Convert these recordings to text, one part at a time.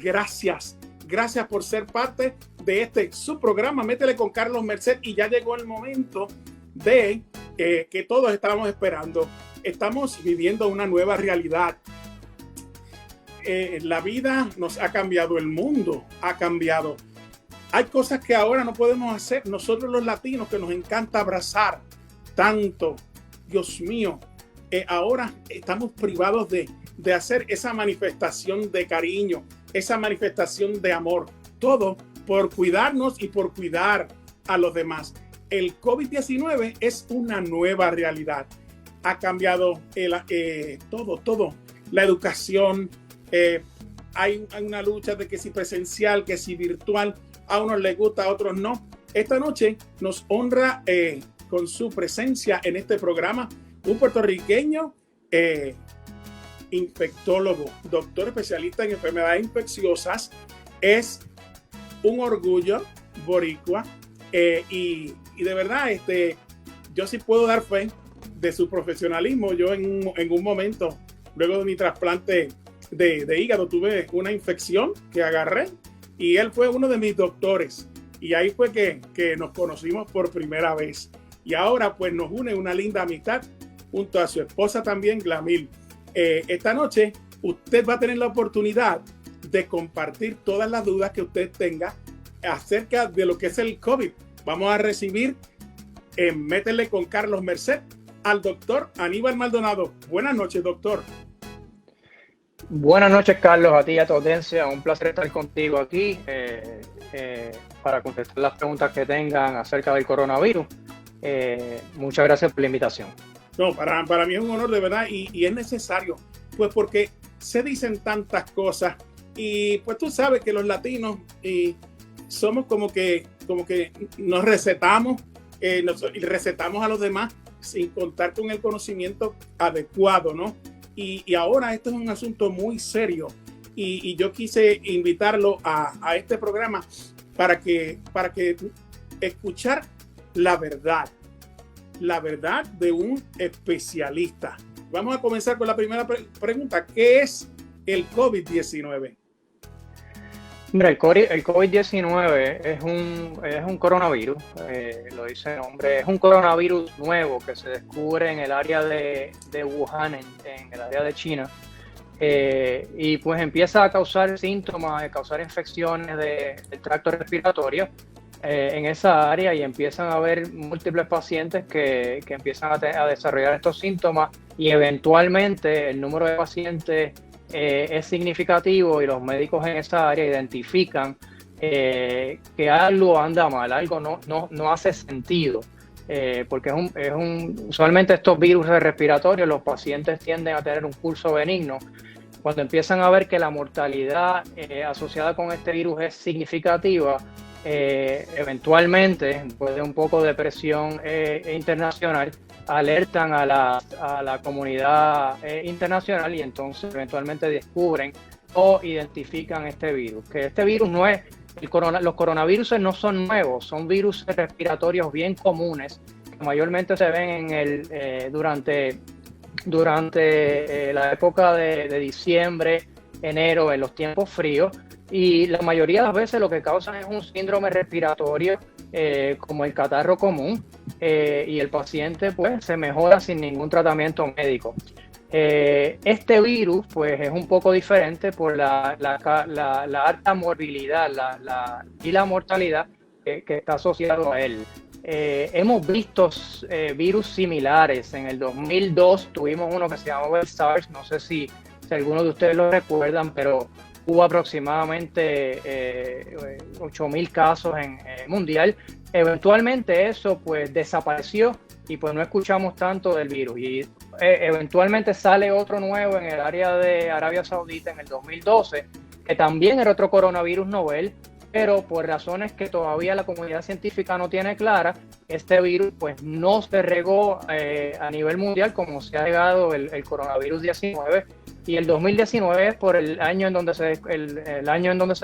Gracias. Gracias por ser parte de su programa Métele con Carlos Merced, y ya llegó el momento de que todos estábamos esperando. Estamos viviendo una nueva realidad. La vida nos ha cambiado, el mundo ha cambiado. Hay cosas que ahora no podemos hacer. Nosotros los latinos, que nos encanta abrazar tanto, Dios mío, ahora estamos privados de hacer esa manifestación de cariño, esa manifestación de amor, todo por cuidarnos y por cuidar a los demás. El COVID-19 es una nueva realidad. Ha cambiado todo, la educación. Hay una lucha de que si presencial, que si virtual, a unos les gusta, a otros no. Esta noche nos honra con su presencia en este programa un puertorriqueño infectólogo, doctor especialista en enfermedades infecciosas. Es un orgullo boricua, y de verdad yo sí puedo dar fe de su profesionalismo. Yo en un momento, luego de mi trasplante de hígado, tuve una infección que agarré y él fue uno de mis doctores, y ahí fue que nos conocimos por primera vez, y ahora pues nos une una linda amistad junto a su esposa también, Glamil. Esta noche usted va a tener la oportunidad de compartir todas las dudas que usted tenga acerca de lo que es el COVID. Vamos a recibir en Métele con Carlos Merced al doctor Aníbal Maldonado. Buenas noches, doctor. Buenas noches, Carlos, a ti y a tu audiencia. Un placer estar contigo aquí para contestar las preguntas que tengan acerca del coronavirus. Muchas gracias por la invitación. No, para mí es un honor, de verdad, y es necesario, pues porque se dicen tantas cosas, y pues tú sabes que los latinos somos como que nos recetamos, y recetamos a los demás sin contar con el conocimiento adecuado, ¿no? Y ahora esto es un asunto muy serio, y yo quise invitarlo a este programa para que escuchar la verdad de un especialista. Vamos a comenzar con la primera pregunta. ¿Qué es el COVID-19? Mira, el COVID-19 es un coronavirus, lo dice el nombre, es un coronavirus nuevo que se descubre en el área de Wuhan, en el área de China, y pues empieza a causar síntomas, a causar infecciones del tracto respiratorio en esa área, y empiezan a haber múltiples pacientes que empiezan a desarrollar estos síntomas, y eventualmente el número de pacientes es significativo, y los médicos en esa área identifican que algo anda mal, algo no hace sentido, porque usualmente estos virus respiratorios, los pacientes tienden a tener un curso benigno. Cuando empiezan a ver que la mortalidad asociada con este virus es significativa, eventualmente, después de un poco de presión internacional, alertan a la comunidad internacional, y entonces eventualmente descubren o identifican este virus. Que este virus no es, los coronavirus no son nuevos, son virus respiratorios bien comunes que mayormente se ven durante la época de diciembre, enero, en los tiempos fríos. Y la mayoría de las veces lo que causan es un síndrome respiratorio como el catarro común, y el paciente pues se mejora sin ningún tratamiento médico. Este virus pues es un poco diferente por la alta morbilidad y la mortalidad que está asociado a él. Hemos visto virus similares. En el 2002 tuvimos uno que se llamaba el SARS, no sé si algunos de ustedes lo recuerdan, pero hubo aproximadamente 8,000 casos en mundial. Eventualmente eso pues desapareció, y pues no escuchamos tanto del virus, y eventualmente sale otro nuevo en el área de Arabia Saudita en el 2012, que también era otro coronavirus novel, pero por razones que todavía la comunidad científica no tiene clara, este virus pues no se regó a nivel mundial como se ha regado el coronavirus 19, y el 2019 es por el año en donde se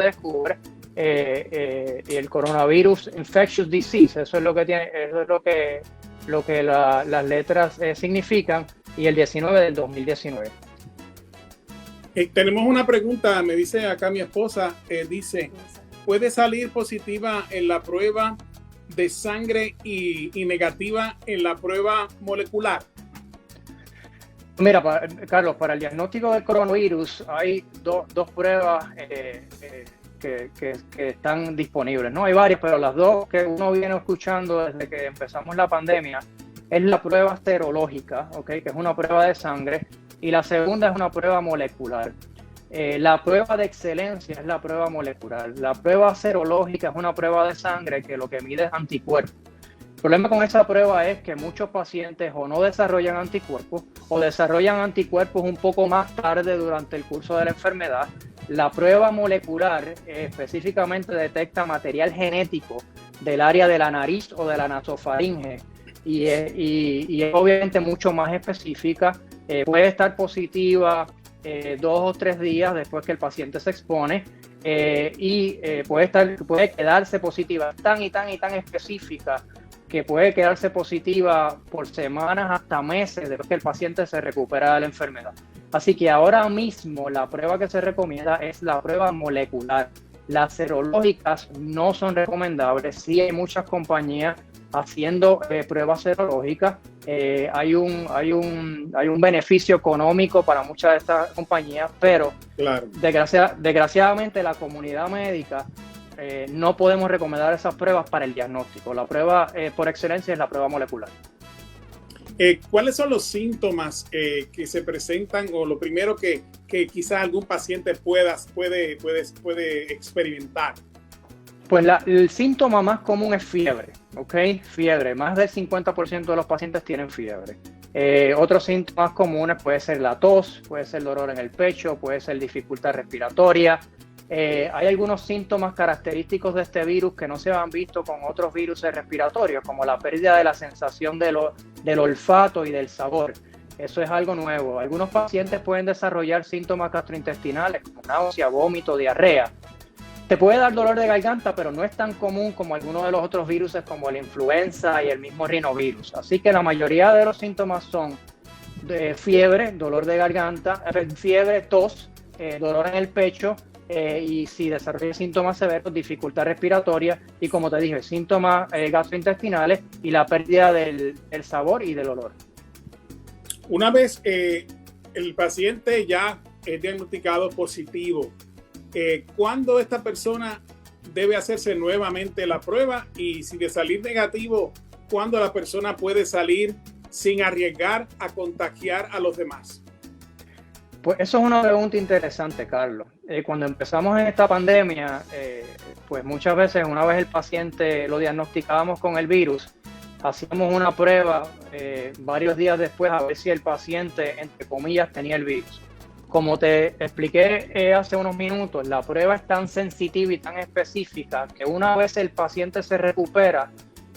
descubre, y el coronavirus infectious disease, eso es lo que tiene, eso es lo que las letras significan, y el 19 del 2019. Tenemos una pregunta, me dice acá mi esposa, dice, ¿puede salir positiva en la prueba de sangre y negativa en la prueba molecular? Mira, Carlos, para el diagnóstico del coronavirus hay dos pruebas que están disponibles, ¿no? Hay varias, pero las dos que uno viene escuchando desde que empezamos la pandemia es la prueba serológica, ¿okay? Que es una prueba de sangre, y la segunda es una prueba molecular. La prueba de excelencia es la prueba molecular. La prueba serológica es una prueba de sangre que lo que mide es anticuerpos. El problema con esa prueba es que muchos pacientes o no desarrollan anticuerpos o desarrollan anticuerpos un poco más tarde durante el curso de la enfermedad. La prueba molecular específicamente detecta material genético del área de la nariz o de la nasofaringe y es obviamente mucho más específica. Puede estar positiva 2 o 3 días después que el paciente se expone puede quedarse positiva tan específica que puede quedarse positiva por semanas hasta meses después que el paciente se recupera de la enfermedad. Así que ahora mismo la prueba que se recomienda es la prueba molecular. Las serológicas no son recomendables. Sí hay muchas compañías haciendo pruebas serológicas. Hay un beneficio económico para muchas de estas compañías, pero claro, desgraciadamente la comunidad médica no podemos recomendar esas pruebas para el diagnóstico. La prueba por excelencia es la prueba molecular. ¿Cuáles son los síntomas que se presentan o lo primero que quizás algún paciente puede experimentar? Pues el síntoma más común es fiebre, ¿ok? Fiebre. Más del 50% de los pacientes tienen fiebre. Otros síntomas comunes puede ser la tos, puede ser dolor en el pecho, puede ser dificultad respiratoria. Hay algunos síntomas característicos de este virus que no se han visto con otros virus respiratorios, como la pérdida de la sensación del olfato y del sabor. Eso es algo nuevo. Algunos pacientes pueden desarrollar síntomas gastrointestinales como náusea, vómito, diarrea. Te puede dar dolor de garganta, pero no es tan común como algunos de los otros virus como la influenza y el mismo rinovirus. Así que la mayoría de los síntomas son de fiebre, dolor de garganta, fiebre, tos, dolor en el pecho, y si desarrolla síntomas severos, dificultad respiratoria y, como te dije, síntomas gastrointestinales y la pérdida del sabor y del olor. Una vez el paciente ya es diagnosticado positivo, ¿cuándo esta persona debe hacerse nuevamente la prueba? Y si de salir negativo, ¿cuándo la persona puede salir sin arriesgar a contagiar a los demás? Pues eso es una pregunta interesante, Carlos. Cuando empezamos en esta pandemia, pues muchas veces una vez el paciente lo diagnosticábamos con el virus, hacíamos una prueba varios días después a ver si el paciente, entre comillas, tenía el virus. Como te expliqué hace unos minutos, la prueba es tan sensitiva y tan específica que una vez el paciente se recupera,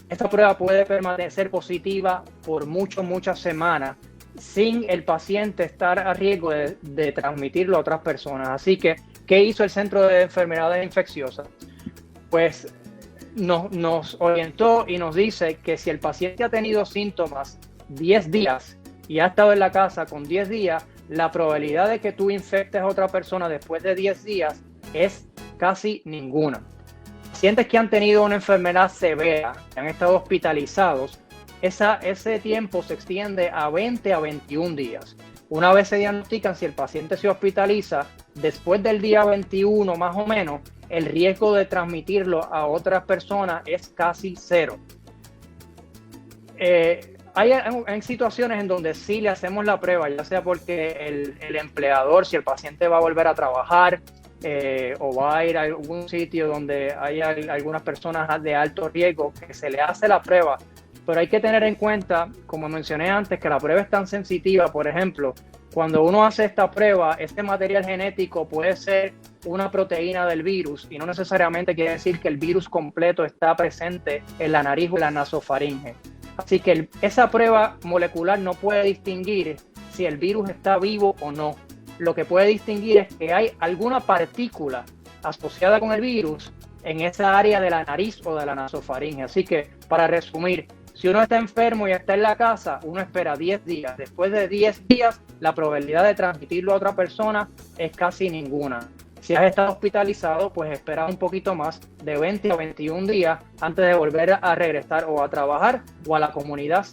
esta prueba puede permanecer positiva por muchas semanas sin el paciente estar a riesgo de transmitirlo a otras personas. Así que, ¿qué hizo el Centro de Enfermedades Infecciosas? Pues nos orientó y nos dice que si el paciente ha tenido síntomas 10 días y ha estado en la casa con 10 días, la probabilidad de que tú infectes a otra persona después de 10 días es casi ninguna. Pacientes que han tenido una enfermedad severa, que han estado hospitalizados, ese tiempo se extiende a 20 a 21 días. Una vez se diagnostican, si el paciente se hospitaliza, después del día 21 más o menos, el riesgo de transmitirlo a otras personas es casi cero. Hay situaciones en donde sí le hacemos la prueba, ya sea porque el empleador, si el paciente va a volver a trabajar o va a ir a algún sitio donde hay algunas personas de alto riesgo, que se le hace la prueba. Pero hay que tener en cuenta, como mencioné antes, que la prueba es tan sensitiva. Por ejemplo, cuando uno hace esta prueba, este material genético puede ser una proteína del virus y no necesariamente quiere decir que el virus completo está presente en la nariz o en la nasofaringe. Así que esa prueba molecular no puede distinguir si el virus está vivo o no. Lo que puede distinguir es que hay alguna partícula asociada con el virus en esa área de la nariz o de la nasofaringe. Así que, para resumir, si uno está enfermo y está en la casa, uno espera 10 días. Después de 10 días, la probabilidad de transmitirlo a otra persona es casi ninguna. Si has estado hospitalizado, pues espera un poquito más, de 20 a 21 días, antes de volver a regresar o a trabajar o a la comunidad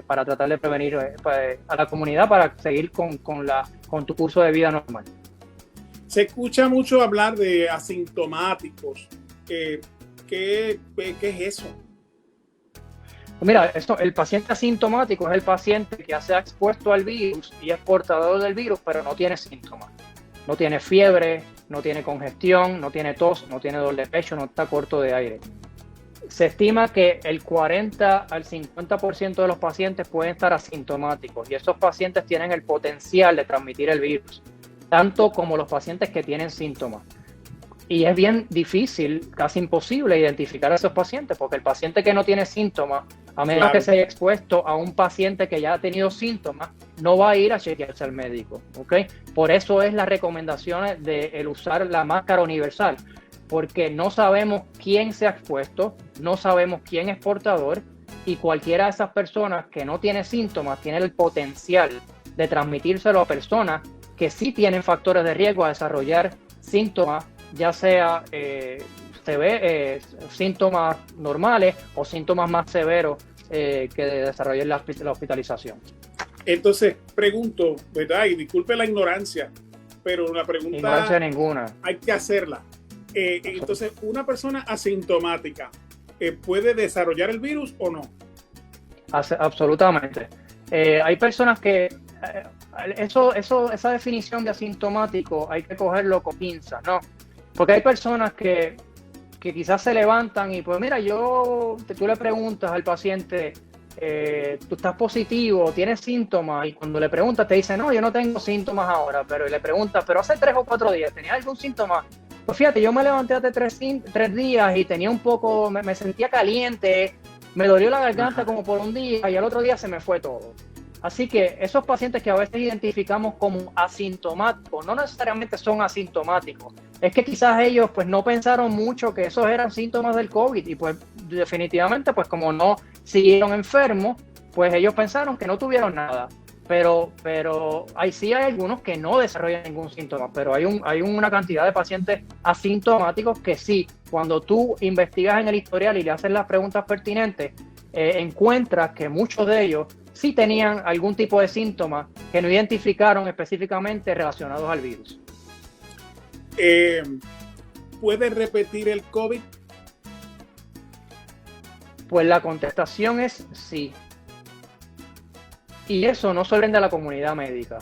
para tratar de prevenir a la comunidad para seguir con tu curso de vida normal. Se escucha mucho hablar de asintomáticos. ¿Qué es eso? Mira, el paciente asintomático es el paciente que ya se ha expuesto al virus y es portador del virus, pero no tiene síntomas. No tiene fiebre, no tiene congestión, no tiene tos, no tiene dolor de pecho, no está corto de aire. Se estima que el 40 al 50% de los pacientes pueden estar asintomáticos y esos pacientes tienen el potencial de transmitir el virus, tanto como los pacientes que tienen síntomas. Y es bien difícil, casi imposible identificar a esos pacientes, porque el paciente que no tiene síntomas, a menos que se haya expuesto a un paciente que ya ha tenido síntomas, no va a ir a chequearse al médico, ¿ok? Por eso es la recomendación de el usar la máscara universal, porque no sabemos quién se ha expuesto, no sabemos quién es portador, y cualquiera de esas personas que no tiene síntomas tiene el potencial de transmitírselo a personas que sí tienen factores de riesgo a desarrollar síntomas, ya sea síntomas normales o síntomas más severos que desarrollen la hospitalización. Entonces, pregunto, ¿verdad? Y disculpe la ignorancia, pero la pregunta... Ignorancia ninguna. Hay que hacerla. Entonces, ¿una persona asintomática puede desarrollar el virus o no? Absolutamente. Hay personas que... esa definición de asintomático hay que cogerlo con pinzas, ¿no? Porque hay personas que quizás se levantan y pues mira, tú le preguntas al paciente, tú estás positivo, tienes síntomas, y cuando le preguntas te dice, no, yo no tengo síntomas ahora, pero le preguntas, pero hace 3 o 4 días, ¿tenías algún síntoma? Pues fíjate, yo me levanté hace 3 días y tenía un poco, me sentía caliente, me dolió la garganta como por un día y al otro día se me fue todo. Así que esos pacientes que a veces identificamos como asintomáticos, no necesariamente son asintomáticos. Es que quizás ellos pues no pensaron mucho que esos eran síntomas del COVID y pues definitivamente pues como no siguieron enfermos, pues ellos pensaron que no tuvieron nada. Pero sí hay algunos que no desarrollan ningún síntoma, pero hay una cantidad de pacientes asintomáticos que sí, cuando tú investigas en el historial y le haces las preguntas pertinentes, encuentras que muchos de ellos sí tenían algún tipo de síntomas que no identificaron específicamente relacionados al virus. ¿Puede repetir el COVID? Pues la contestación es sí. Y eso no sorprende a la comunidad médica.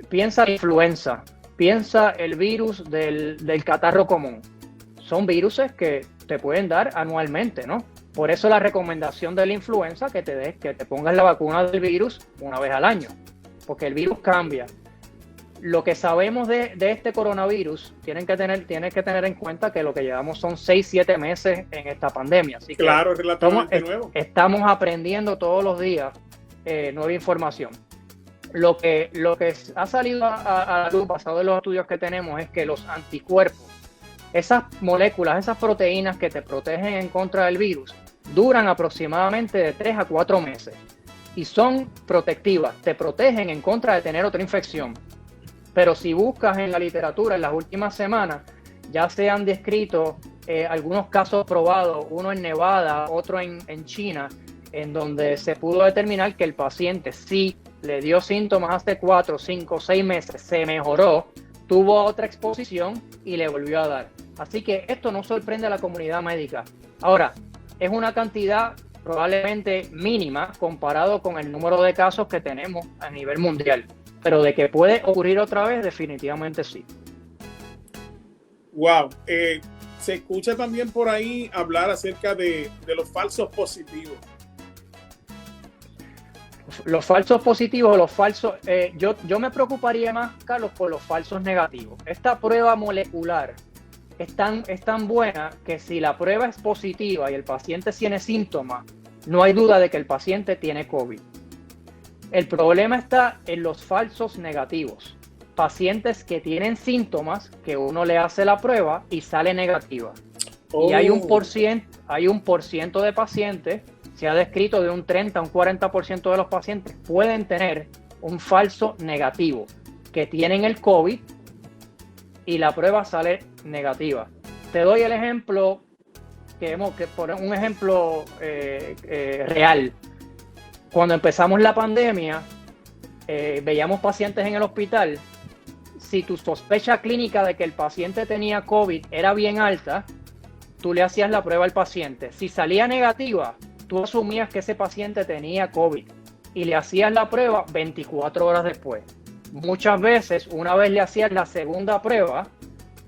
Piensa la influenza, piensa el virus del catarro común. Son viruses que te pueden dar anualmente, ¿no? Por eso la recomendación de la influenza que te pongas la vacuna del virus una vez al año, porque el virus cambia. Lo que sabemos de este coronavirus, tienes que tener en cuenta que lo que llevamos son 6-7 meses en esta pandemia. Así que claro, es relativamente nuevo. Estamos aprendiendo todos los días nueva información. Lo que ha salido a la luz basado en los estudios que tenemos es que los anticuerpos, esas moléculas, esas proteínas que te protegen en contra del virus, duran aproximadamente de 3 a 4 meses y son protectivas, te protegen en contra de tener otra infección. Pero si buscas en la literatura en las últimas semanas, ya se han descrito algunos casos probados, uno en Nevada, otro en China, en donde se pudo determinar que el paciente sí le dio síntomas hace 4, 5, 6 meses, se mejoró, tuvo otra exposición y le volvió a dar. Así que esto no sorprende a la comunidad médica. Ahora, es una cantidad probablemente mínima comparado con el número de casos que tenemos a nivel mundial. Pero de que puede ocurrir otra vez, definitivamente sí. Wow. Se escucha también por ahí hablar acerca de los falsos positivos. Los falsos positivos, los falsos, yo me preocuparía más, Carlos, por los falsos negativos. Esta prueba molecular es tan buena que si la prueba es positiva y el paciente tiene síntomas, no hay duda de que el paciente tiene COVID. El problema está en los falsos negativos. pacientes que tienen síntomas que uno le hace la prueba y sale negativa. Oh. Y hay un por ciento de pacientes, se ha descrito de un 30 a un 40% de los pacientes pueden tener un falso negativo, que tienen el COVID y la prueba sale negativa. Te doy el ejemplo, por un ejemplo real. Cuando empezamos la pandemia, veíamos pacientes en el hospital. Si tu sospecha clínica de que el paciente tenía COVID era bien alta, tú le hacías la prueba al paciente. Si salía negativa, tú asumías que ese paciente tenía COVID y le hacías la prueba 24 horas después. Muchas veces, una vez le hacías la segunda prueba,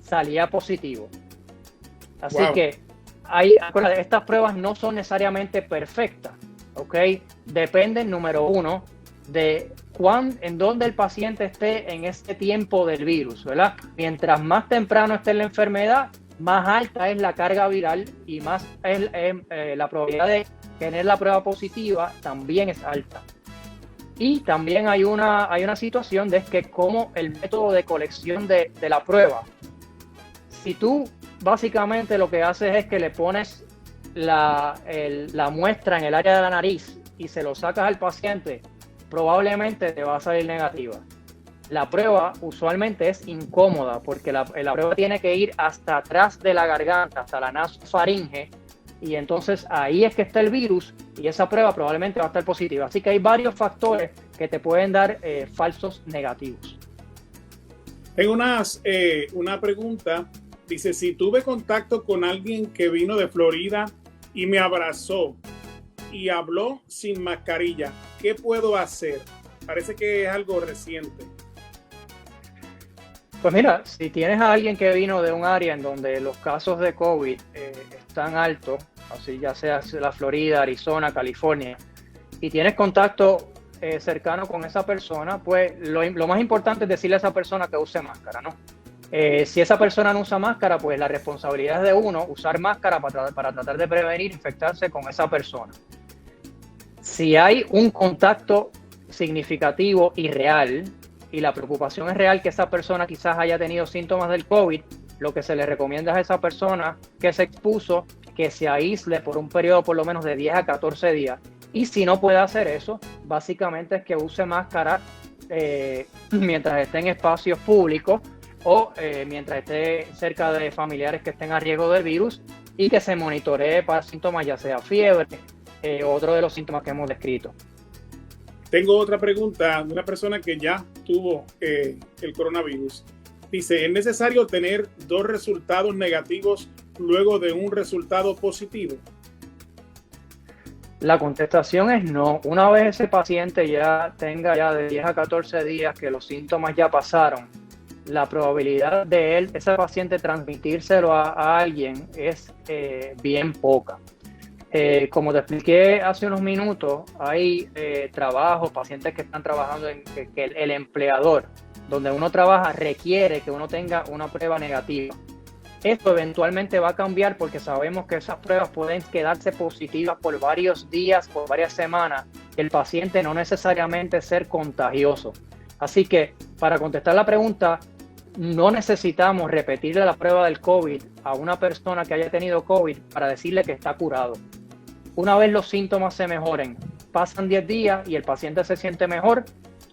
salía positivo. Así que estas pruebas no son necesariamente perfectas, ¿ok? Dependen, número uno, de en dónde el paciente esté en este tiempo del virus, ¿verdad? Mientras más temprano esté en la enfermedad, más alta es la carga viral y más la probabilidad de tener la prueba positiva también es alta. Y también hay una situación de que como el método de colección de la prueba, si tú básicamente lo que haces es que le pones la muestra en el área de la nariz y se lo sacas al paciente, probablemente te va a salir negativa. La prueba usualmente es incómoda porque la prueba tiene que ir hasta atrás de la garganta, hasta la nasofaringe, y entonces ahí es que está el virus y esa prueba probablemente va a estar positiva. Así que hay varios factores que te pueden dar falsos negativos. Tengo una pregunta. Dice, si tuve contacto con alguien que vino de Florida y me abrazó y habló sin mascarilla, ¿qué puedo hacer? Parece que es algo reciente. Pues mira, si tienes a alguien que vino de un área en donde los casos de COVID están altos, así ya sea la Florida, Arizona, California, y tienes contacto cercano con esa persona, pues lo más importante es decirle a esa persona que use máscara, ¿no? Si esa persona no usa máscara, pues la responsabilidad es de uno usar máscara para tratar de prevenir infectarse con esa persona. Si hay un contacto significativo y real, y la preocupación es real que esa persona quizás haya tenido síntomas del COVID, lo que se le recomienda a esa persona que se expuso, que se aísle por un periodo por lo menos de 10 a 14 días. Y si no puede hacer eso, básicamente es que use máscara mientras esté en espacios públicos o mientras esté cerca de familiares que estén a riesgo del virus y que se monitoree para síntomas, ya sea fiebre, otro de los síntomas que hemos descrito. Tengo otra pregunta de una persona que ya tuvo el coronavirus. Dice, ¿es necesario tener 2 resultados negativos luego de un resultado positivo? La contestación es no. Una vez ese paciente ya tenga ya de 10 a 14 días que los síntomas ya pasaron, la probabilidad de ese paciente transmitírselo a alguien es bien poca. Como te expliqué hace unos minutos, hay trabajos, pacientes que están trabajando en que el empleador donde uno trabaja requiere que uno tenga una prueba negativa. Esto eventualmente va a cambiar porque sabemos que esas pruebas pueden quedarse positivas por varios días, por varias semanas, el paciente no necesariamente ser contagioso. Así que para contestar la pregunta, no necesitamos repetirle la prueba del COVID a una persona que haya tenido COVID para decirle que está curado. Una vez los síntomas se mejoren, pasan 10 días y el paciente se siente mejor,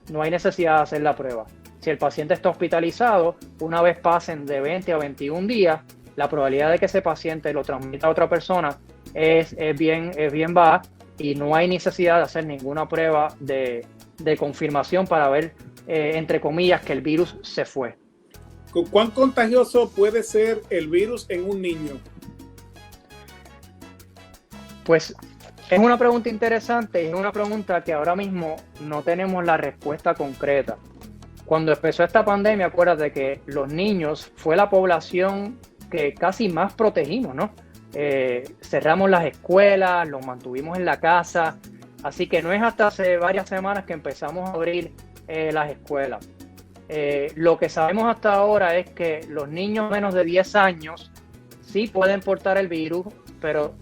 no hay necesidad de hacer la prueba. Si el paciente está hospitalizado, una vez pasen de 20 a 21 días, la probabilidad de que ese paciente lo transmita a otra persona es bien baja y no hay necesidad de hacer ninguna prueba de confirmación para ver, entre comillas, que el virus se fue. ¿Cuán contagioso puede ser el virus en un niño? Pues es una pregunta interesante y es una pregunta que ahora mismo no tenemos la respuesta concreta. Cuando empezó esta pandemia, acuérdate que los niños fue la población que casi más protegimos, ¿no? Cerramos las escuelas, los mantuvimos en la casa, así que no es hasta hace varias semanas que empezamos a abrir las escuelas. Lo que sabemos hasta ahora es que los niños menos de 10 años sí pueden portar el virus, pero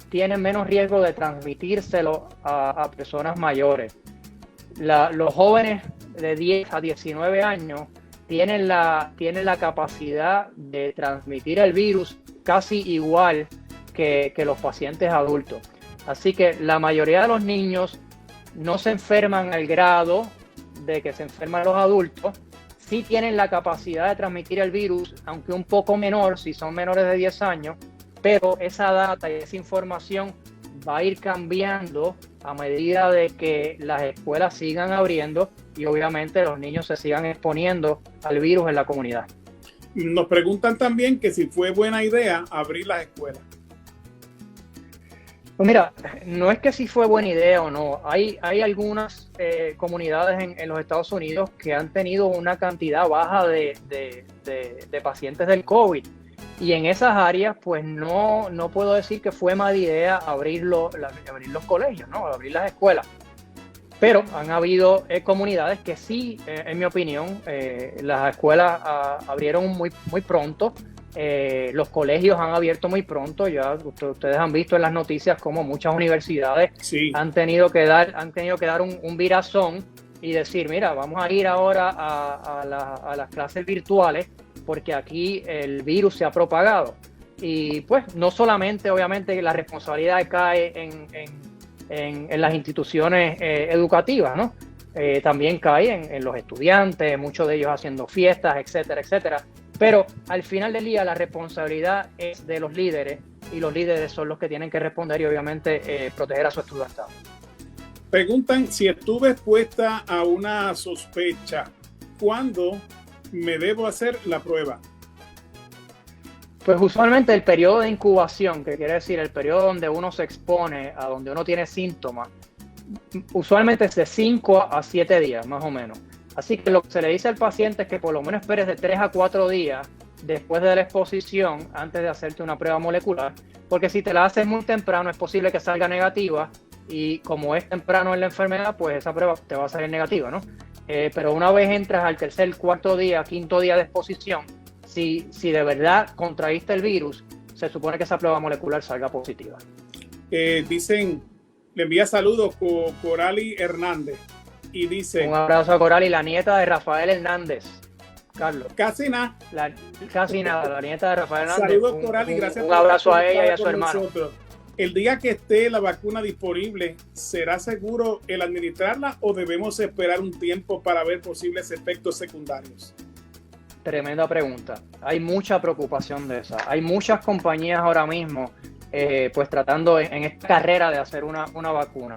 tienen menos riesgo de transmitírselo a personas mayores. Los jóvenes de 10 a 19 años tienen la capacidad de transmitir el virus casi igual que los pacientes adultos. Así que la mayoría de los niños no se enferman al grado de que se enferman los adultos. Sí tienen la capacidad de transmitir el virus, aunque un poco menor si son menores de 10 años, pero esa data y esa información va a ir cambiando a medida de que las escuelas sigan abriendo y obviamente los niños se sigan exponiendo al virus en la comunidad. Nos preguntan también que si fue buena idea abrir las escuelas. Pues mira, no es que si fue buena idea o no. Hay algunas comunidades en los Estados Unidos que han tenido una cantidad baja de pacientes del COVID. Y en esas áreas, pues no puedo decir que fue mala idea abrir los colegios, ¿no? Abrir las escuelas. Pero han habido comunidades que sí, en mi opinión, las escuelas abrieron muy pronto. Los colegios han abierto muy pronto. Ya ustedes han visto en las noticias cómo muchas universidades han tenido que dar un virazón y decir, mira, vamos a ir ahora a las clases virtuales porque aquí el virus se ha propagado. Y pues no solamente, obviamente, la responsabilidad cae en las instituciones educativas, ¿no? También cae en los estudiantes, muchos de ellos haciendo fiestas, etcétera, etcétera. Pero al final del día la responsabilidad es de los líderes y los líderes son los que tienen que responder y obviamente proteger a su estudiantado. Preguntan si estuve expuesta a una sospecha, ¿cuándo me debo hacer la prueba? Pues usualmente el periodo de incubación, que quiere decir el periodo donde uno se expone, a donde uno tiene síntomas, usualmente es de 5 a 7 días más o menos. Así que lo que se le dice al paciente es que por lo menos esperes de 3 a 4 días después de la exposición antes de hacerte una prueba molecular, porque si te la haces muy temprano es posible que salga negativa y como es temprano en la enfermedad, pues esa prueba te va a salir negativa, ¿no? Pero una vez entras al tercer, cuarto día, quinto día de exposición, si de verdad contraíste el virus, se supone que esa prueba molecular salga positiva. Dicen, le envía saludos Corali Hernández. Y dice, un abrazo a Corali, la nieta de Rafael Hernández, Carlos. Casi nada. Casi nada, la nieta de Rafael Hernández. Saludos, Corali, gracias. Un abrazo a ella y a su hermano. Nosotros. El día que esté la vacuna disponible, ¿será seguro el administrarla o debemos esperar un tiempo para ver posibles efectos secundarios? Tremenda pregunta. Hay mucha preocupación de esa. Hay muchas compañías ahora mismo pues tratando en esta carrera de hacer una vacuna.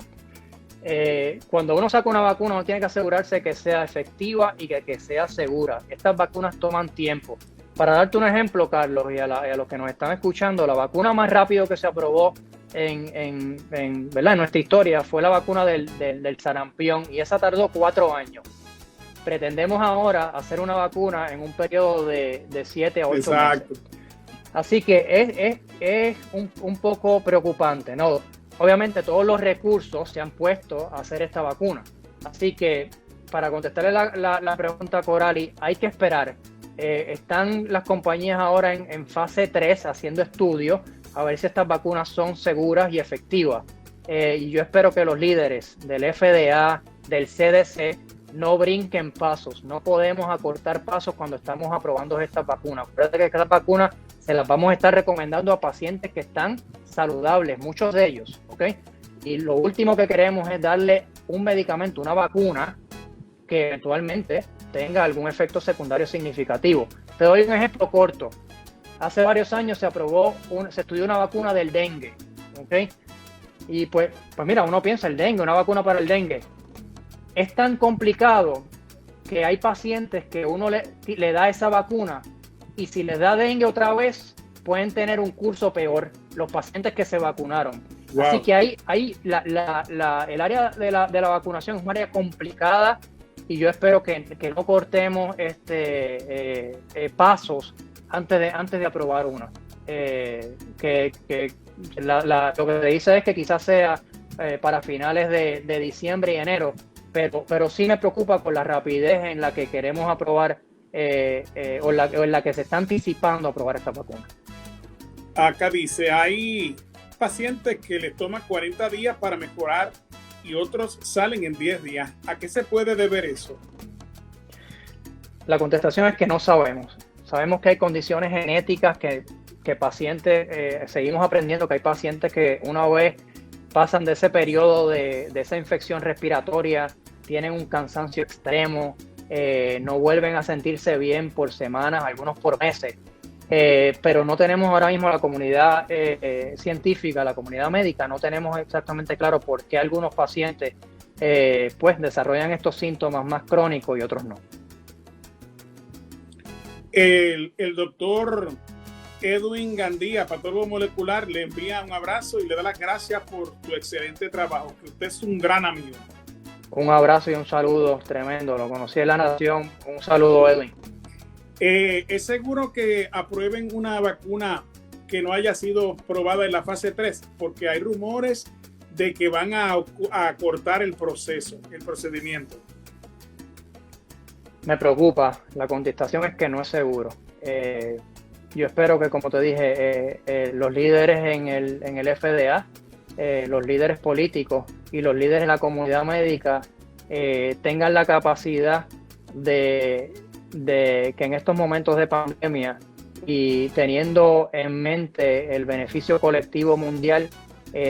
Cuando uno saca una vacuna, uno tiene que asegurarse que sea efectiva y que sea segura. Estas vacunas toman tiempo. Para darte un ejemplo, Carlos, y a los que nos están escuchando, la vacuna más rápido que se aprobó en nuestra historia fue la vacuna del sarampión, y esa tardó 4 años. Pretendemos ahora hacer una vacuna en un periodo de 7 a 8 meses. Así que es un poco preocupante, ¿no? Obviamente todos los recursos se han puesto a hacer esta vacuna. Así que para contestarle la pregunta a Corali, hay que esperar. Están las compañías ahora en fase 3 haciendo estudios a ver si estas vacunas son seguras y efectivas. Y yo espero que los líderes del FDA, del CDC, no brinquen pasos. No podemos acortar pasos cuando estamos aprobando estas vacunas. Acuérdate que estas vacunas se las vamos a estar recomendando a pacientes que están saludables, muchos de ellos, ¿ok? Y lo último que queremos es darle un medicamento, una vacuna, que eventualmente tenga algún efecto secundario significativo. Te doy un ejemplo corto. Hace varios años se estudió una vacuna del dengue, ¿ok? Y pues mira, uno piensa el dengue, una vacuna para el dengue. Es tan complicado que hay pacientes que uno le da esa vacuna y si les da dengue otra vez, pueden tener un curso peor los pacientes que se vacunaron. Wow. Así que el área de la vacunación es un área complicada y yo espero que no cortemos pasos antes de aprobar una. Lo que dice es que quizás sea para finales de diciembre y enero, pero sí me preocupa por la rapidez en la que queremos aprobar o en la que se está anticipando aprobar esta vacuna. Acá dice, hay pacientes que les toma 40 días para mejorar y otros salen en 10 días. ¿A qué se puede deber eso? La contestación es que no sabemos. Sabemos que hay condiciones genéticas que pacientes, seguimos aprendiendo que hay pacientes que una vez pasan de ese periodo de esa infección respiratoria, tienen un cansancio extremo, no vuelven a sentirse bien por semanas, algunos por meses. Pero no tenemos ahora mismo la comunidad científica, la comunidad médica, no tenemos exactamente claro por qué algunos pacientes pues desarrollan estos síntomas más crónicos y otros no. El doctor Edwin Gandía, patólogo molecular, le envía un abrazo y le da las gracias por tu excelente trabajo, que usted es un gran amigo. Un abrazo y un saludo tremendo, lo conocí en La Nación. Un saludo, Edwin. ¿Es seguro que aprueben una vacuna que no haya sido probada en la fase 3? Porque hay rumores de que van a cortar el procedimiento. Me preocupa. La contestación es que no es seguro. Yo espero que, como te dije, los líderes en el FDA, los líderes políticos y los líderes de la comunidad médica tengan la capacidad de que en estos momentos de pandemia y teniendo en mente el beneficio colectivo mundial,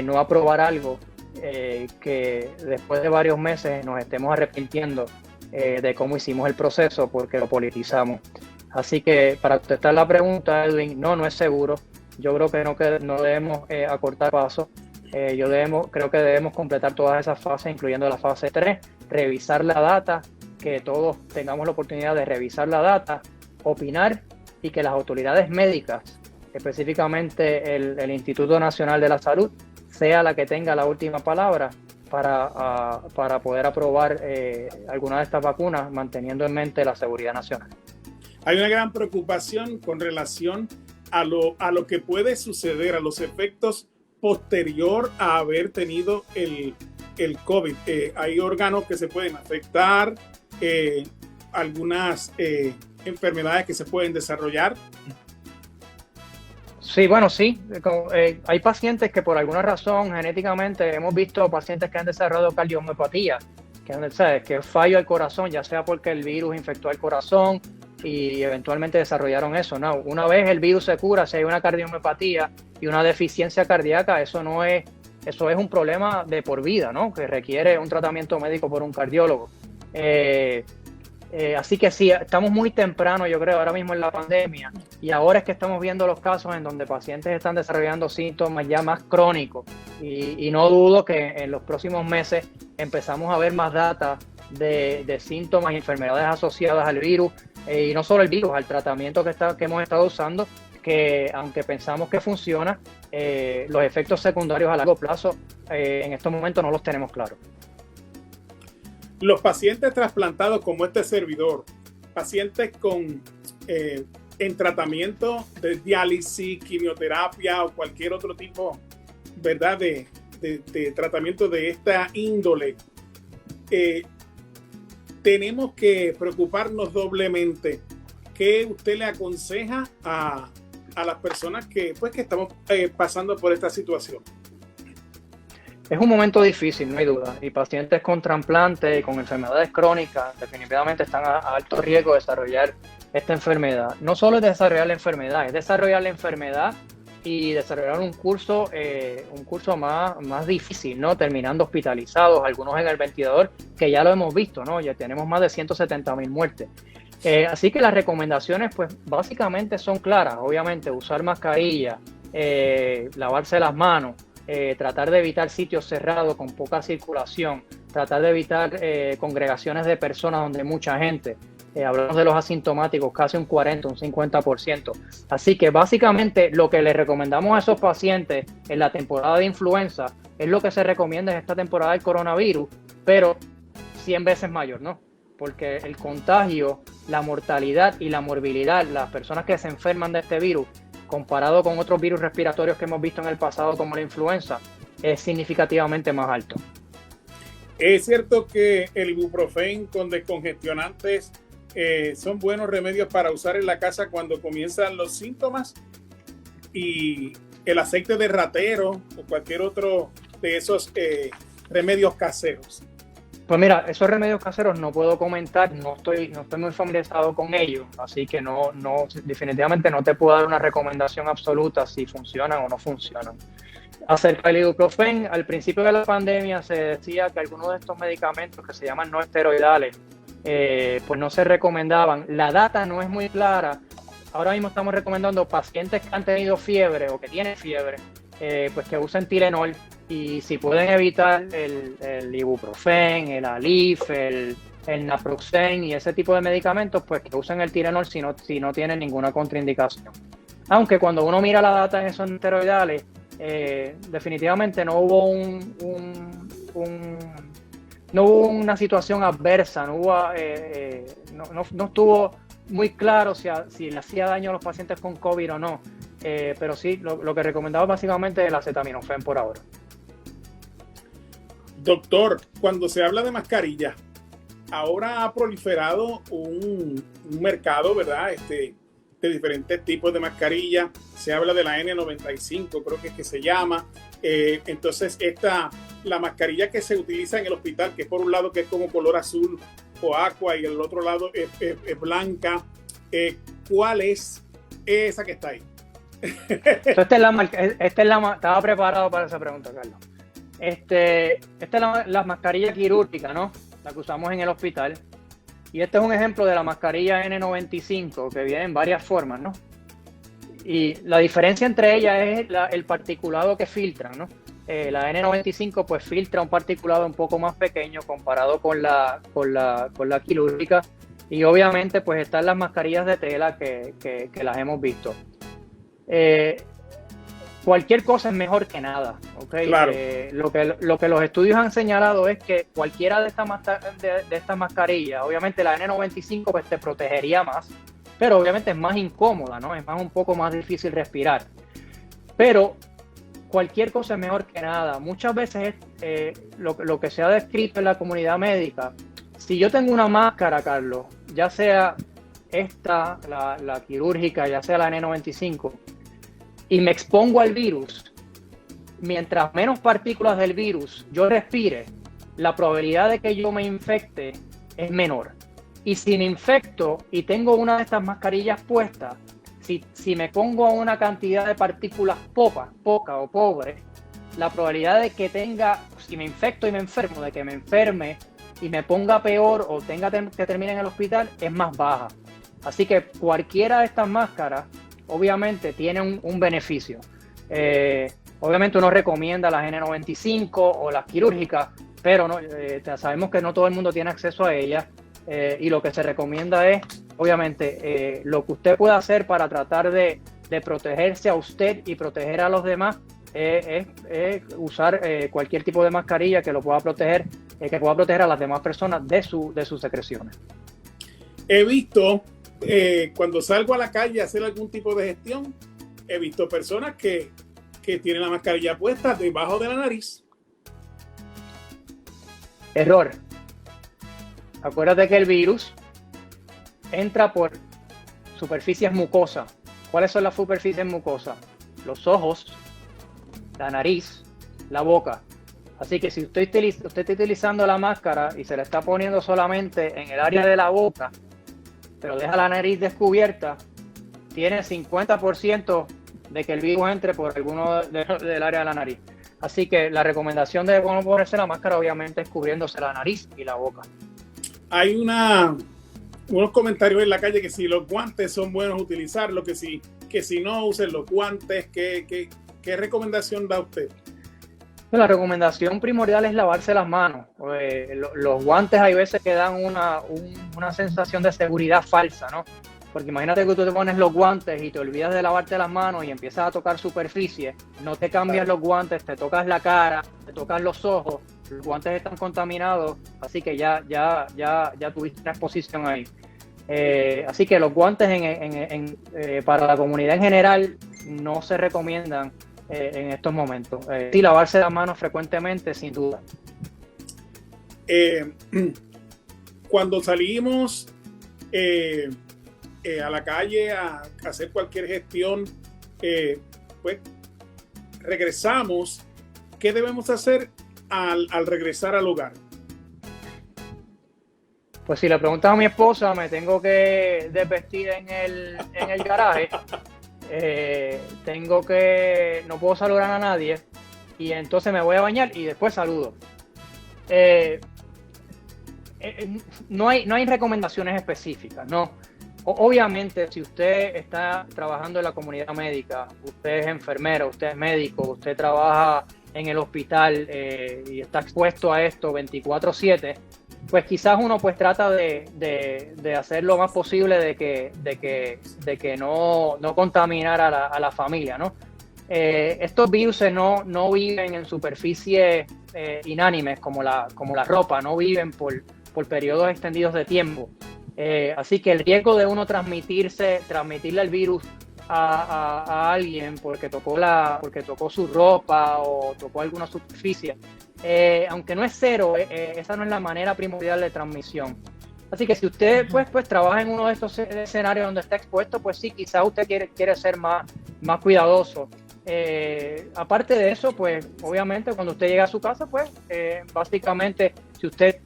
no aprobar algo que después de varios meses nos estemos arrepintiendo de cómo hicimos el proceso porque lo politizamos. Así que para contestar la pregunta, Edwin, no es seguro. Yo creo que no debemos acortar pasos. Creo que debemos completar todas esas fases, incluyendo la fase 3, revisar la data, que todos tengamos la oportunidad de revisar la data, opinar y que las autoridades médicas, específicamente el Instituto Nacional de la Salud, sea la que tenga la última palabra para poder aprobar alguna de estas vacunas, manteniendo en mente la seguridad nacional. Hay una gran preocupación con relación a lo que puede suceder, a los efectos posterior a haber tenido el COVID. Hay órganos que se pueden afectar, algunas enfermedades que se pueden desarrollar. Sí, bueno, sí. Hay pacientes que por alguna razón genéticamente hemos visto pacientes que han desarrollado cardiomiopatía, que es fallo al corazón, ya sea porque el virus infectó el corazón y eventualmente desarrollaron eso. No, una vez el virus se cura, si hay una cardiomiopatía y una deficiencia cardíaca, eso es un problema de por vida, ¿no? Que requiere un tratamiento médico por un cardiólogo. Así que sí, estamos muy temprano, yo creo, ahora mismo en la pandemia, y ahora es que estamos viendo los casos en donde pacientes están desarrollando síntomas ya más crónicos, y no dudo que en los próximos meses empezamos a ver más data de síntomas y enfermedades asociadas al virus, y no solo el virus, al tratamiento que hemos estado usando, que aunque pensamos que funciona, los efectos secundarios a largo plazo en estos momentos no los tenemos claros. Los pacientes trasplantados como este servidor, pacientes en tratamiento de diálisis, quimioterapia o cualquier otro tipo, ¿verdad?, de tratamiento de esta índole, tenemos que preocuparnos doblemente. ¿Qué usted le aconseja a las personas que estamos pasando por esta situación? Es un momento difícil, no hay duda, y pacientes con trasplantes y con enfermedades crónicas definitivamente están a alto riesgo de desarrollar esta enfermedad. No solo es desarrollar la enfermedad, es desarrollar la enfermedad y desarrollar un curso más difícil, ¿no? Terminando hospitalizados, algunos en el ventilador, que ya lo hemos visto, ¿no? Ya tenemos más de 170,000 muertes. Así que las recomendaciones, pues, básicamente son claras. Obviamente, usar mascarilla, lavarse las manos, tratar de evitar sitios cerrados con poca circulación, tratar de evitar congregaciones de personas donde hay mucha gente. Hablamos de los asintomáticos, casi un 40, un 50%. Así que básicamente lo que le recomendamos a esos pacientes en la temporada de influenza es lo que se recomienda en esta temporada del coronavirus, pero 100 veces mayor, ¿no? Porque el contagio, la mortalidad y la morbilidad, las personas que se enferman de este virus, comparado con otros virus respiratorios que hemos visto en el pasado como la influenza, es significativamente más alto. Es cierto que el ibuprofeno con descongestionantes son buenos remedios para usar en la casa cuando comienzan los síntomas, y el aceite de ratero o cualquier otro de esos remedios caseros. Pues mira, esos remedios caseros no puedo comentar, no estoy muy familiarizado con ellos, así que definitivamente no te puedo dar una recomendación absoluta si funcionan o no funcionan. Acerca del ibuprofeno, al principio de la pandemia se decía que algunos de estos medicamentos que se llaman no esteroidales, pues no se recomendaban. La data no es muy clara. Ahora mismo estamos recomendando pacientes que han tenido fiebre o que tienen fiebre, pues que usen Tylenol, y si pueden evitar el ibuprofeno, el Alif, el naproxen y ese tipo de medicamentos, pues que usen el Tylenol si no tienen ninguna contraindicación. Aunque cuando uno mira la data en esos esteroidales, definitivamente no hubo no hubo una situación adversa, no estuvo muy claro si le hacía daño a los pacientes con COVID o no, pero sí, lo que recomendaba básicamente es el acetaminofén por ahora. Doctor, cuando se habla de mascarillas, ahora ha proliferado un mercado, ¿verdad? De diferentes tipos de mascarillas. Se habla de la N95, creo que es que se llama. Entonces, la mascarilla que se utiliza en el hospital, que es por un lado que es como color azul o aqua y el otro lado es blanca. ¿Cuál es esa que está ahí? Estaba preparado para esa pregunta, Carlos. Esta es la mascarilla quirúrgica, ¿no? La que usamos en el hospital. Y este es un ejemplo de la mascarilla N95, que viene en varias formas, ¿no? Y la diferencia entre ellas es el particulado que filtran, ¿no? La N95 pues filtra un particulado un poco más pequeño comparado con la quirúrgica. Y obviamente pues están las mascarillas de tela que las hemos visto. Cualquier cosa es mejor que nada, ¿ok? Claro. Lo que los estudios han señalado es que cualquiera de estas mascarillas, obviamente la N95 pues te protegería más, pero obviamente es más incómoda, ¿no? Es un poco más difícil respirar. Pero cualquier cosa es mejor que nada. Muchas veces lo que se ha descrito en la comunidad médica, si yo tengo una máscara, Carlos, ya sea la quirúrgica, ya sea la N95, y me expongo al virus, mientras menos partículas del virus yo respire, la probabilidad de que yo me infecte es menor. Y si me infecto y tengo una de estas mascarillas puestas, si me pongo a una cantidad de partículas poca o pobre, la probabilidad de que si me infecto y me enfermo, de que me enferme y me ponga peor o tenga que terminar en el hospital es más baja. Así que cualquiera de estas máscaras obviamente tiene un beneficio. Obviamente uno recomienda las N95 o las quirúrgicas, pero sabemos que no todo el mundo tiene acceso a ellas, y lo que se recomienda es, obviamente, lo que usted pueda hacer para tratar de protegerse a usted y proteger a los demás, es usar cualquier tipo de mascarilla que lo pueda proteger, que pueda proteger a las demás personas de sus secreciones. He visto, cuando salgo a la calle a hacer algún tipo de gestión, he visto personas que tienen la mascarilla puesta debajo de la nariz. Error. Acuérdate que el virus entra por superficies mucosas. ¿Cuáles son las superficies mucosas? Los ojos, la nariz, la boca. Así que si usted está utilizando la máscara y se la está poniendo solamente en el área de la boca, pero deja la nariz descubierta, tiene 50% de que el virus entre por alguno del área de la nariz. Así que la recomendación de cómo ponerse la máscara obviamente es cubriéndose la nariz y la boca. Hay unos comentarios en la calle que si los guantes son buenos utilizarlos, que si no usen los guantes. ¿Qué recomendación da usted? La recomendación primordial es lavarse las manos. Los guantes hay veces que dan una sensación de seguridad falsa, ¿no? Porque imagínate que tú te pones los guantes y te olvidas de lavarte las manos y empiezas a tocar superficie, no te cambias los guantes, te tocas la cara, te tocas los ojos, los guantes están contaminados, así que ya tuviste una exposición ahí. Así que los guantes para la comunidad en general no se recomiendan en estos momentos. Sí, lavarse las manos frecuentemente, sin duda. Cuando salimos a la calle a hacer cualquier gestión, pues regresamos. ¿Qué debemos hacer al regresar al hogar? Pues si le preguntas a mi esposa, me tengo que desvestir en el garaje, no puedo saludar a nadie, y entonces me voy a bañar y después saludo. No hay recomendaciones específicas, ¿no? Obviamente, si usted está trabajando en la comunidad médica, usted es enfermero, usted es médico, usted trabaja en el hospital y está expuesto a esto 24/7, pues quizás uno pues trata de hacer lo más posible de que no contaminar a la familia, ¿no? Estos virus no viven en superficies inánimes como la ropa, no viven por periodos extendidos de tiempo. Así que el riesgo de uno transmitirle el virus a alguien porque tocó su ropa o tocó alguna superficie, aunque no es cero, esa no es la manera primordial de transmisión. Así que si usted pues trabaja en uno de estos escenarios donde está expuesto, pues sí, quizás usted quiere ser más cuidadoso. Aparte de eso, pues obviamente cuando usted llega a su casa, pues básicamente si usted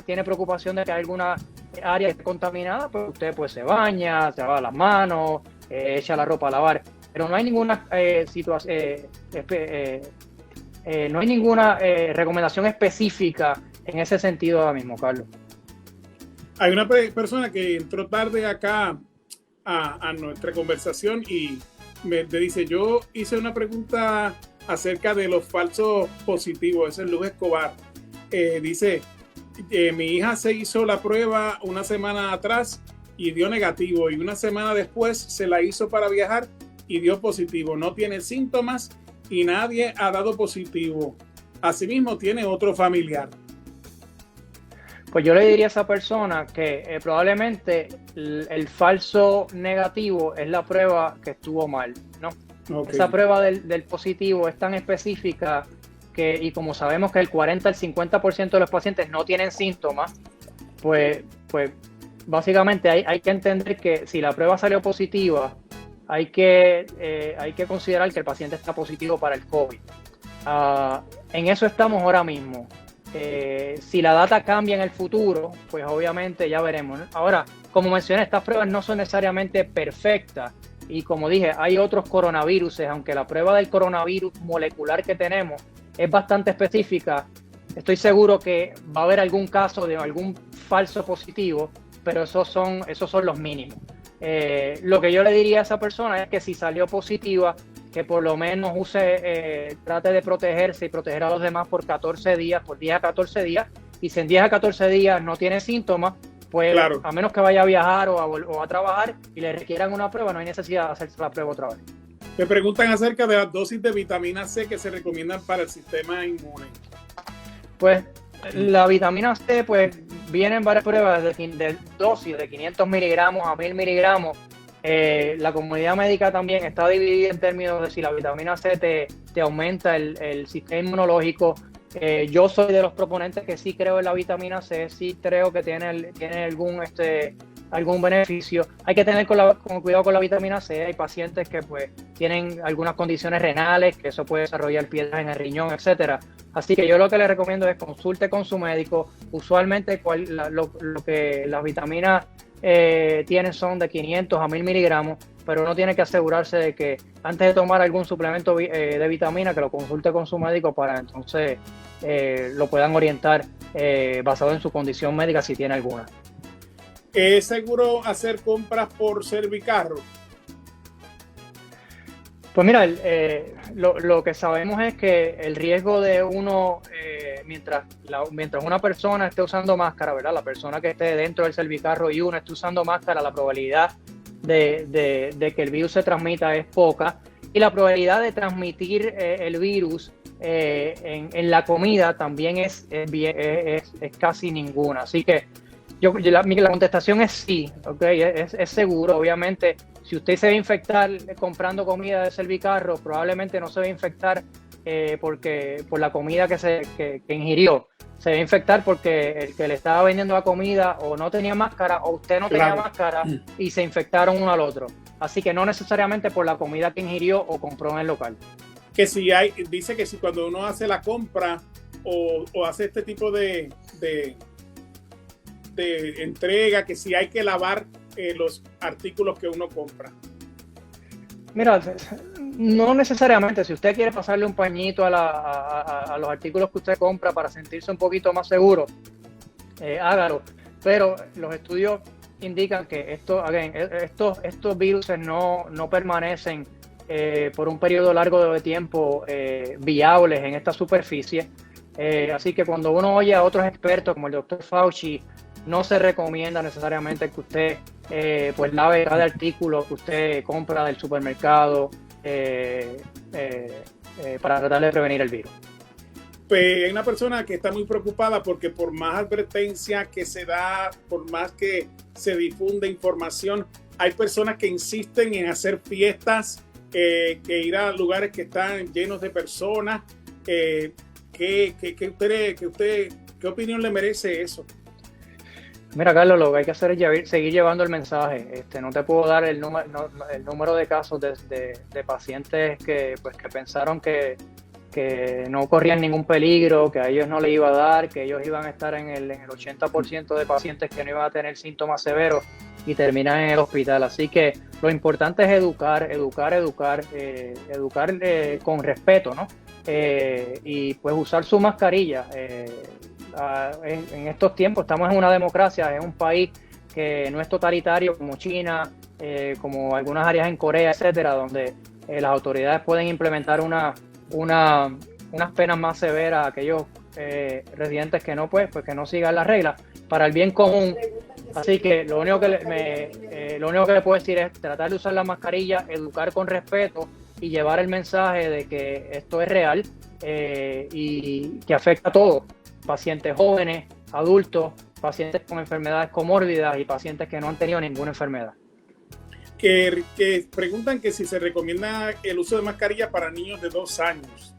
tiene preocupación de que hay alguna área esté contaminada, pues usted pues se baña, se lava las manos, echa la ropa a lavar, pero no hay ninguna no hay ninguna recomendación específica en ese sentido ahora mismo, Carlos. Hay una persona que entró tarde acá a nuestra conversación y me dice, yo hice una pregunta acerca de los falsos positivos, ese es Luz Escobar. Dice, mi hija se hizo la prueba una semana atrás y dio negativo, y una semana después se la hizo para viajar y dio positivo, no tiene síntomas y nadie ha dado positivo. Asimismo tiene otro familiar. Pues yo le diría a esa persona que probablemente el falso negativo es la prueba que estuvo mal, ¿no? Okay. Esa prueba del positivo es tan específica y como sabemos que el 40 al 50% de los pacientes no tienen síntomas, pues básicamente hay que entender que si la prueba salió positiva, hay que considerar que el paciente está positivo para el COVID. En eso estamos ahora mismo. Si la data cambia en el futuro, pues obviamente ya veremos, ¿no? Ahora, como mencioné, estas pruebas no son necesariamente perfectas y como dije, hay otros coronavirus, aunque la prueba del coronavirus molecular que tenemos es bastante específica. Estoy seguro que va a haber algún caso de algún falso positivo, pero esos son los mínimos. Lo que yo le diría a esa persona es que si salió positiva, que por lo menos trate de protegerse y proteger a los demás por 14 días, por 10 a 14 días, y si en 10 a 14 días no tiene síntomas, pues claro, a menos que vaya a viajar o a trabajar y le requieran una prueba, no hay necesidad de hacerse la prueba otra vez. Me preguntan acerca de las dosis de vitamina C que se recomiendan para el sistema inmune. Pues la vitamina C, pues vienen varias pruebas de dosis de 500 miligramos a 1000 miligramos. La comunidad médica también está dividida en términos de si la vitamina C te aumenta el sistema inmunológico. Yo soy de los proponentes que sí creo en la vitamina C, sí creo que tiene algún beneficio. Hay que tener con cuidado con la vitamina C. Hay pacientes que pues tienen algunas condiciones renales, que eso puede desarrollar piedras en el riñón, etcétera. Así que yo lo que les recomiendo es consulte con su médico. Usualmente lo que las vitaminas tienen son de 500 a 1000 miligramos, pero uno tiene que asegurarse de que antes de tomar algún suplemento de vitamina, que lo consulte con su médico para entonces lo puedan orientar basado en su condición médica si tiene alguna. ¿Es seguro hacer compras por Servicarro? Pues mira, lo que sabemos es que el riesgo de uno, mientras una persona esté usando máscara, ¿verdad? La persona que esté dentro del Servicarro y uno esté usando máscara, la probabilidad de que el virus se transmita es poca, y la probabilidad de transmitir el virus en la comida también es casi ninguna. Así que la contestación es sí, ¿okay? Es seguro. Obviamente, si usted se va a infectar comprando comida de Servicarro, probablemente no se va a infectar por la comida que ingirió. Se va a infectar porque el que le estaba vendiendo la comida o no tenía máscara o usted no tenía máscara y se infectaron uno al otro. Así que no necesariamente por la comida que ingirió o compró en el local. Que dice que si cuando uno hace la compra o hace este tipo de de entrega, que si hay que lavar los artículos que uno compra. Mira, no necesariamente. Si usted quiere pasarle un pañito a los artículos que usted compra para sentirse un poquito más seguro, hágalo. Pero los estudios indican que estos virus no permanecen por un periodo largo de tiempo viables en esta superficie. Así que cuando uno oye a otros expertos como el doctor Fauci, no se recomienda necesariamente que usted pues lave cada artículo que usted compra del supermercado para tratar de prevenir el virus. Pues hay una persona que está muy preocupada porque por más advertencia que se da, por más que se difunde información, hay personas que insisten en hacer fiestas, que ir a lugares que están llenos de personas. ¿Qué opinión le merece eso? Mira, Carlos, lo que hay que hacer es seguir llevando el mensaje. No te puedo dar el número de casos de pacientes que pensaron que no corrían ningún peligro, que a ellos no les iba a dar, que ellos iban a estar en el 80% de pacientes que no iban a tener síntomas severos y terminan en el hospital. Así que lo importante es educar con respeto, ¿no? Y pues usar su mascarilla. En estos tiempos estamos en una democracia, en un país que no es totalitario como China, como algunas áreas en Corea, etcétera, donde las autoridades pueden implementar unas penas más severas a aquellos residentes que no sigan las reglas para el bien común. Así que lo único que le puedo decir es tratar de usar la mascarilla, educar con respeto y llevar el mensaje de que esto es real y que afecta a todos: pacientes jóvenes, adultos, pacientes con enfermedades comórbidas y pacientes que no han tenido ninguna enfermedad. Que preguntan que si se recomienda el uso de mascarilla para niños de 2 años.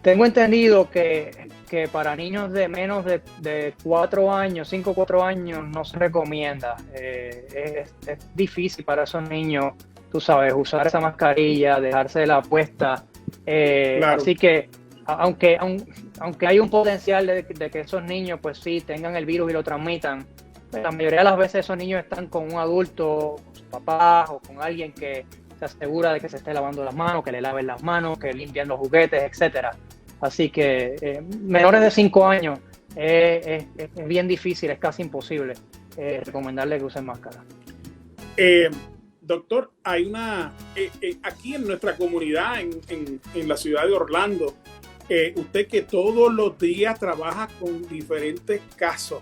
Tengo entendido que para niños de menos de 4 años, 5 o 4 años, no se recomienda. Es difícil para esos niños, tú sabes, usar esa mascarilla, dejársela puesta. Claro. Así que, aunque hay un potencial de que esos niños, pues sí, tengan el virus y lo transmitan, la mayoría de las veces esos niños están con un adulto, con sus papás o con alguien que se asegura de que se esté lavando las manos, que le laven las manos, que limpian los juguetes, etcétera. Así que menores de 5 años es bien difícil, es casi imposible recomendarle que usen máscara. Doctor, hay aquí en nuestra comunidad, en la ciudad de Orlando, usted que todos los días trabaja con diferentes casos,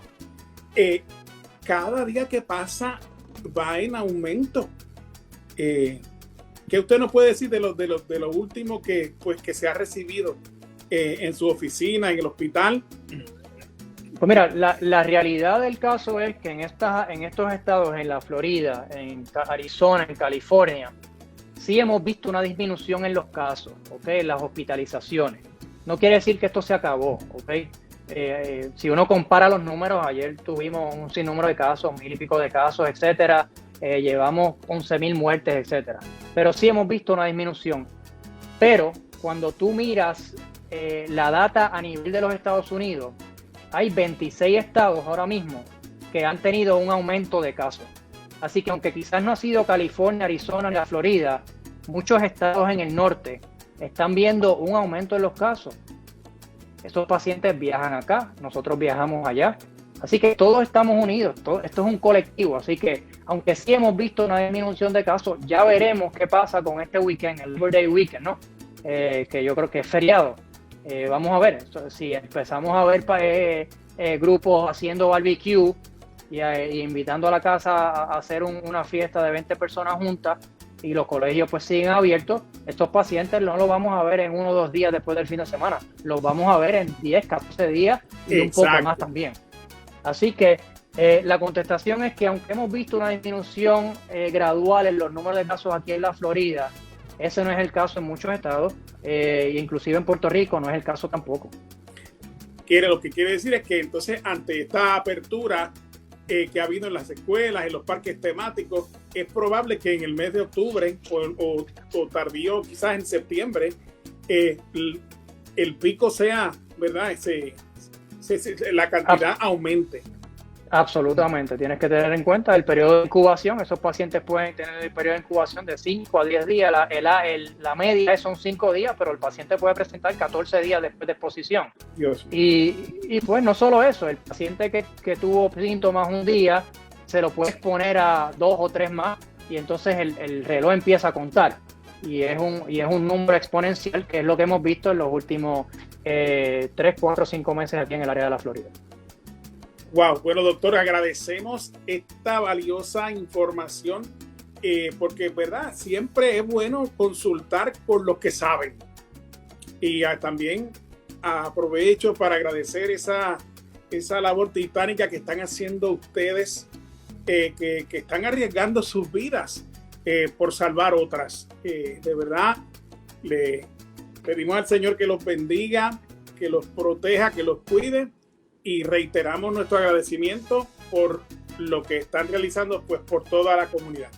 cada día que pasa va en aumento. ¿Qué usted nos puede decir de lo último que se ha recibido en su oficina, en el hospital? Pues mira, la realidad del caso es que en estos estados, en la Florida, en Arizona, en California, sí hemos visto una disminución en los casos, ¿okay? En las hospitalizaciones. No quiere decir que esto se acabó, ¿okay? Si uno compara los números, ayer tuvimos un sinnúmero de casos, 1,000 y pico de casos, etcétera. Llevamos 11,000 muertes, etcétera. Pero sí hemos visto una disminución. Pero cuando tú miras la data a nivel de los Estados Unidos, hay 26 estados ahora mismo que han tenido un aumento de casos. Así que aunque quizás no ha sido California, Arizona ni la Florida, muchos estados en el norte están viendo un aumento en los casos. Esos pacientes viajan acá, nosotros viajamos allá. Así que todos estamos unidos, esto es un colectivo. Así que aunque sí hemos visto una disminución de casos, ya veremos qué pasa con este weekend, el Labor Day Weekend, ¿no? Que yo creo que es feriado. Vamos a ver, si empezamos a ver grupos haciendo barbecue y invitando a la casa a hacer una fiesta de 20 personas juntas y los colegios pues siguen abiertos, estos pacientes no los vamos a ver en 1 o 2 días después del fin de semana, los vamos a ver en 10, 14 días y un poco más también. Así que la contestación es que aunque hemos visto una disminución gradual en los números de casos aquí en la Florida, ese no es el caso en muchos estados, inclusive en Puerto Rico no es el caso tampoco. Lo que quiere decir es que entonces ante esta apertura que ha habido en las escuelas, en los parques temáticos, es probable que en el mes de octubre o tardío quizás en septiembre el pico sea, ¿verdad? La cantidad aumente. Absolutamente, tienes que tener en cuenta el periodo de incubación. Esos pacientes pueden tener el periodo de incubación de 5 a 10 días. La media son 5 días, pero el paciente puede presentar 14 días después de exposición. Dios. Y pues no solo eso, el paciente que tuvo síntomas un día se lo puede exponer a 2 o 3 más y entonces el reloj empieza a contar. Y es un número exponencial, que es lo que hemos visto en los últimos 3, 4, 5 meses aquí en el área de la Florida. Wow, bueno, doctor, agradecemos esta valiosa información porque, ¿verdad? Siempre es bueno consultar con los que saben. Y también aprovecho para agradecer esa labor titánica que están haciendo ustedes, que están arriesgando sus vidas por salvar otras. De verdad, le pedimos al Señor que los bendiga, que los proteja, que los cuide. Y reiteramos nuestro agradecimiento por lo que están realizando, pues, por toda la comunidad.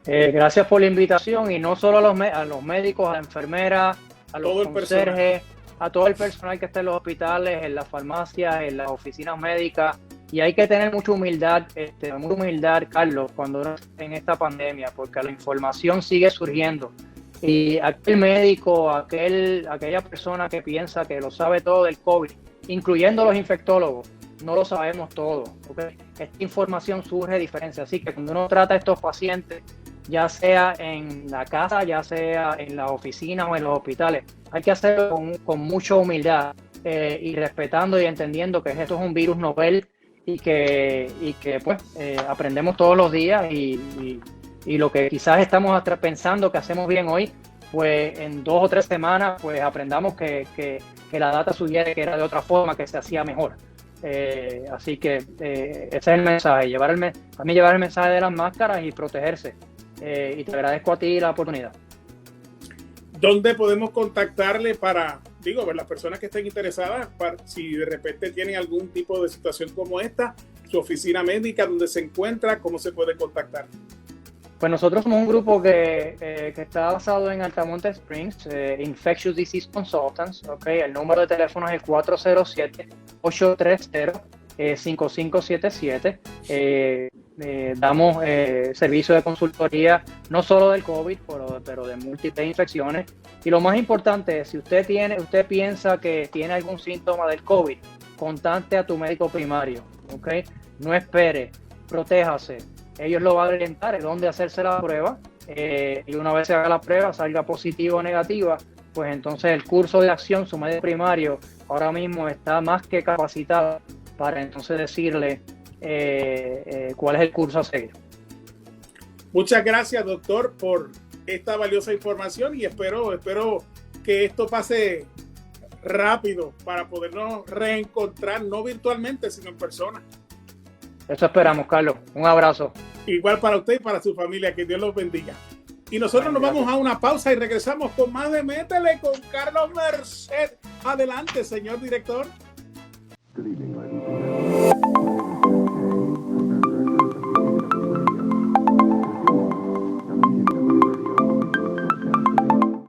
Gracias por la invitación, y no solo a los médicos, a la enfermera, a los conserjes, a todo el personal que está en los hospitales, en las farmacias, en las oficinas médicas. Y hay que tener mucha humildad, Carlos, cuando en esta pandemia, porque la información sigue surgiendo. Y aquel médico, aquella persona que piensa que lo sabe todo del COVID, incluyendo los infectólogos, no lo sabemos todo, ¿okay? Esta información surge de diferencia, así que cuando uno trata a estos pacientes, ya sea en la casa, ya sea en las oficinas o en los hospitales, hay que hacerlo con mucha humildad y respetando y entendiendo que esto es un virus novel y que pues aprendemos todos los días y lo que quizás estamos pensando que hacemos bien hoy, pues en 2 o 3 semanas pues aprendamos que la data sugiere que era de otra forma, que se hacía mejor. Así que ese es el mensaje, llevar el mensaje de las máscaras y protegerse. Y te agradezco a ti la oportunidad. ¿Dónde podemos contactarle para, las personas que estén interesadas, si de repente tienen algún tipo de situación como esta, su oficina médica, dónde se encuentra, cómo se puede contactar? Pues nosotros somos un grupo que está basado en Altamonte Springs, Infectious Disease Consultants, ¿okay? El número de teléfono es el 407-830-5577. Damos servicio de consultoría, no solo del COVID, pero de múltiples infecciones. Y lo más importante es, si usted piensa que tiene algún síntoma del COVID, contacte a tu médico primario, ¿okay? No espere, protéjase. Ellos lo van a orientar en dónde hacerse la prueba, y una vez se haga la prueba, salga positiva o negativa, pues entonces el curso de acción, su médico primario, ahora mismo está más que capacitado para entonces decirle cuál es el curso a seguir. Muchas gracias, doctor, por esta valiosa información, y espero que esto pase rápido para podernos reencontrar, no virtualmente, sino en persona. Eso esperamos, Carlos. Un abrazo. Igual para usted y para su familia. Que Dios los bendiga. Y nosotros nos vamos a una pausa y regresamos con más de Métele con Carlos Merced. Adelante, señor director.